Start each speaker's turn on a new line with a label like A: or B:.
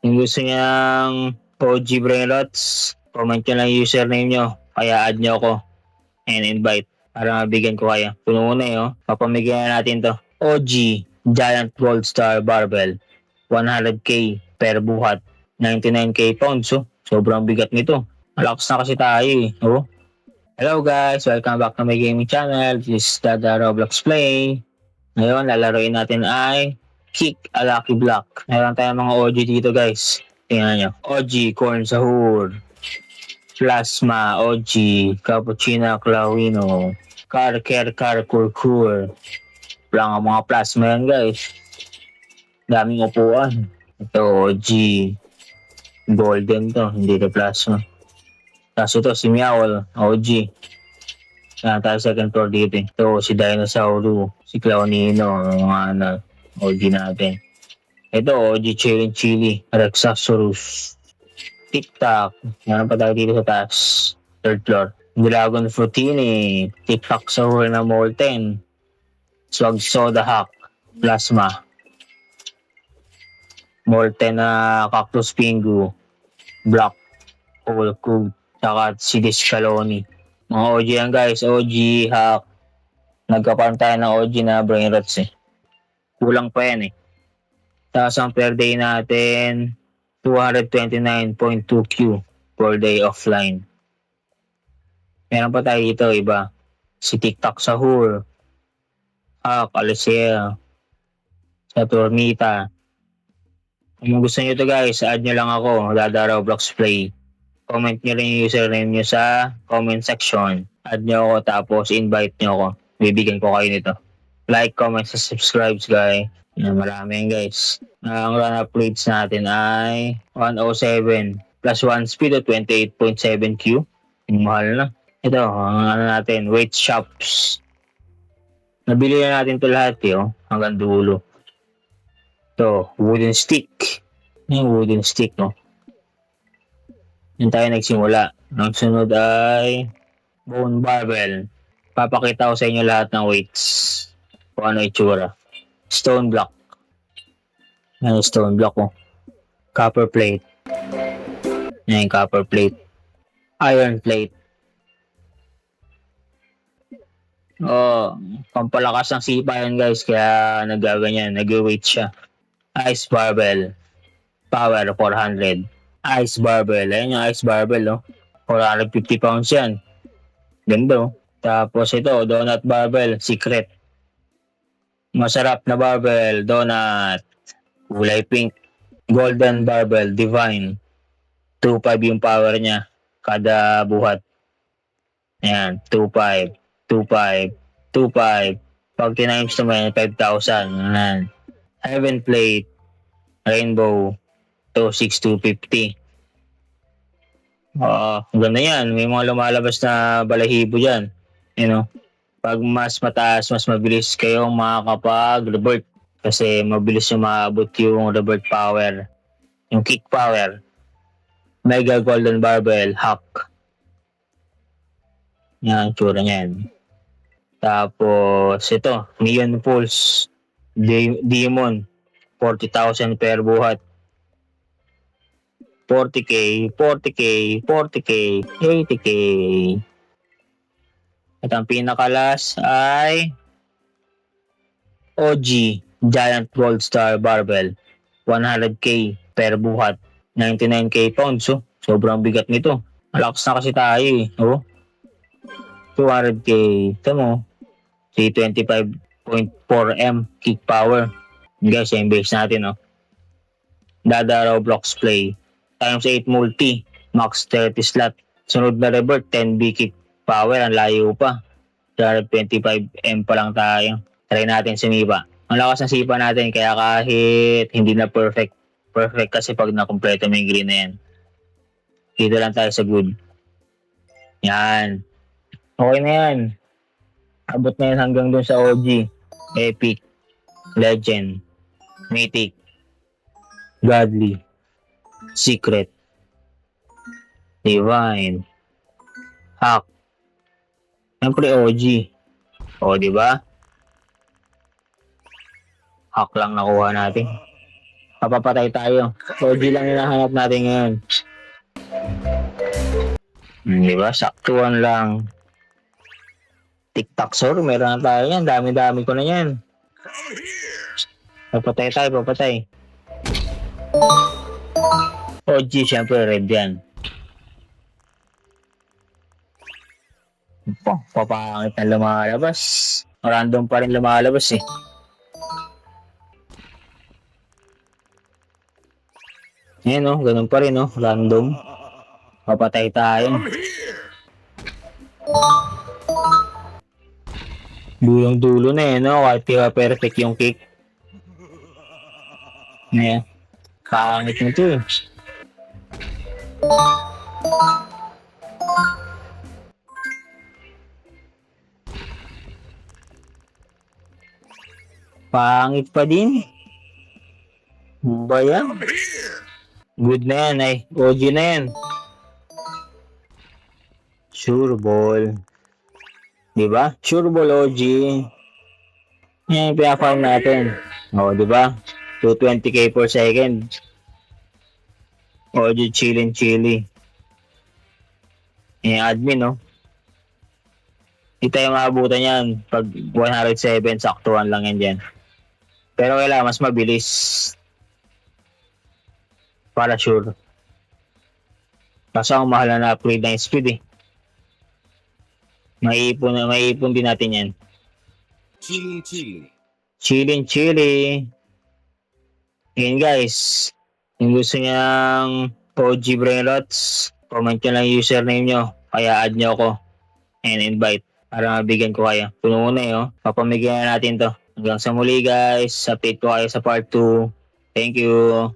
A: Kung gusto niyang OG Brainrots, comment nyo lang yung username nyo. Kaya add nyo ako and invite para mabigyan ko kayo. Puno na yun. Papamigyan na natin to. OG Giant Gold Star Barbell. 100k per buhat. 99k pounds. Oh. Sobrang bigat nito. Malakas na kasi tayo eh. Oh. Hello guys! Welcome back to my gaming channel. This is Dada Roblox Play. Ngayon, lalaroin natin ay Kick a Lucky Block. Meron tayong mga OG dito guys. Tingnan nyo. OG Corn Sahur. Plasma OG. Cappuccino Clawino. Car Kurkur. Wala nga mga plasma yan guys. Daming upuan. Ito OG. Golden to. Hindi na plasma. Tapos ito si Meowl. OG. Yan tayo second floor dito. Ito si Dinosauro, si Clownino, mga OG natin. Ito OG Chili, Rexasaurus, Tic-Tac. Yan pa tayo dito sa taas. Third floor. Dragon Fruitini, Tic-Tac Sahur na Molten, Swag Soda Hack, Plasma, Molten na Cactus Pingu, Black Hole Cook, saka si Discaloni. Mga OG yan guys, OG hack. Nagkaparm tayo ng OG na Brainrots eh. Kulang pa yan eh. Tapos ang per day natin, 229.2Q per day offline. Meron pa tayo dito iba. Si Tic-Tac Sahur, Hack, Alicea, sa Tormita. Kung gusto nyo to guys, add nyo lang ako, Dada Roblox Play. Comment nyo rin yung username nyo sa comment section. Add nyo ako tapos invite nyo ako. Bibigyan ko kayo nito. Like, comment, subscribe guys. Yan, marami yan guys. Ang run-up rates natin ay 107 plus 1 speed at 28.7Q. Yung mahal na. Ito, ang ano natin, weight shops. Nabili na natin ito lahat yun. Hanggang dulo. Ito, wooden stick. Yung wooden stick no. Yun tayo nagsimula. Ang sunod ay bone barbell. Papakita ko sa inyo lahat ng weights. Kung ano itsura. Stone block. Yan yung stone block oh. Copper plate. Yan yung copper plate. Iron plate. Oh, pampalakas ng sipa yan guys. Kaya nagaganyan. Nag-weight siya. Ice barbell. Power 400. Ice barbell. Ayan yung ice barbell, oh. 450 pounds yan. Ganda, oh. Tapos ito, donut barbell. Secret. Masarap na barbell. Donut. Kulay pink. Golden barbell. Divine. 2.5 yung power niya. Kada buhat. Ayan. 2.5. 2.5. 2.5. Pag tinimes naman, 5,000. Ayan. Heaven plate. Rainbow. 26250. Ganda yan. May mga lumalabas na balahibo dyan. You know, pag mas mataas, mas mabilis kayong makakapag-revert. Kasi mabilis yung maabot yung revert power. Yung kick power. Mega Golden Barbell Hack. Yan, tsura niyan. Tapos, ito. Neon Pulse. Demon. 40,000 per buhat. 40k, 40k, 40k, 80k. At ang pinakalas ay OG Giant Gold Star Barbell. 100k per buhat. 99k pounds. Oh. Sobrang bigat nito. Malakas na kasi tayo eh. Oh. 200k. Ito mo. Si 25.4M kick power. Guys, yung base natin. Oh. Dada Roblox Play. Times 8 multi, max 30 slot. Sunod na revert, 10B kick power, ang layo pa. 25M pa lang tayo. Try natin sumipa. Ang lakas ng sipa natin, kaya kahit hindi na perfect kasi pag nakompleto mo yung green na yan. Dito lang tayo sa good. Yan. Okay na yan. Abot na yan hanggang dun sa OG. Epic. Legend. Mythic. Godly. Secret. Divine. Hack. Siyempre OG. O, di ba? Hack lang nakuha natin. Papapatay tayo. OG lang hinahanap natin ngayon. Di ba? Saktuan lang. Tic-tac-sor, meron na tayo yan. Dami-dami ko na yan. Papatay tayo, papatay. OG, syempre red yan. Papangit na lumalabas. Random pa rin lumalabas eh. Ayan o, ganun pa rin o, random. Papatay tayo. Dulong-dulo na eh, no? Kahit di ba perfect yung kick. Ayan. Kakangit nito eh. Pangit pa din. Ba yan? Good na yan ay. OG na yan. Sure ball. Diba? Sure ball OG. Yan yung pinafarm natin. O, diba? 220k per second. OG chillin' chili. Yan admin no. Hindi tayo maabutan yan. Pag 107, saktuhan lang yan dyan. Pero kailangan mas mabilis. Para sure. Kaso ang mahal na upgrade na yung speed eh. Maiipon din natin yan.
B: Chili chili.
A: Chillin' chili. Yan guys. Kung gusto niyang OG Brainrots, comment nyo lang yung username nyo. Kaya add nyo ako. And invite. Para mabigyan ko kayo. Puno na eh, oh. Papamigyan na natin to. Hanggang sa muli guys. Update ko kayo sa part 2. Thank you.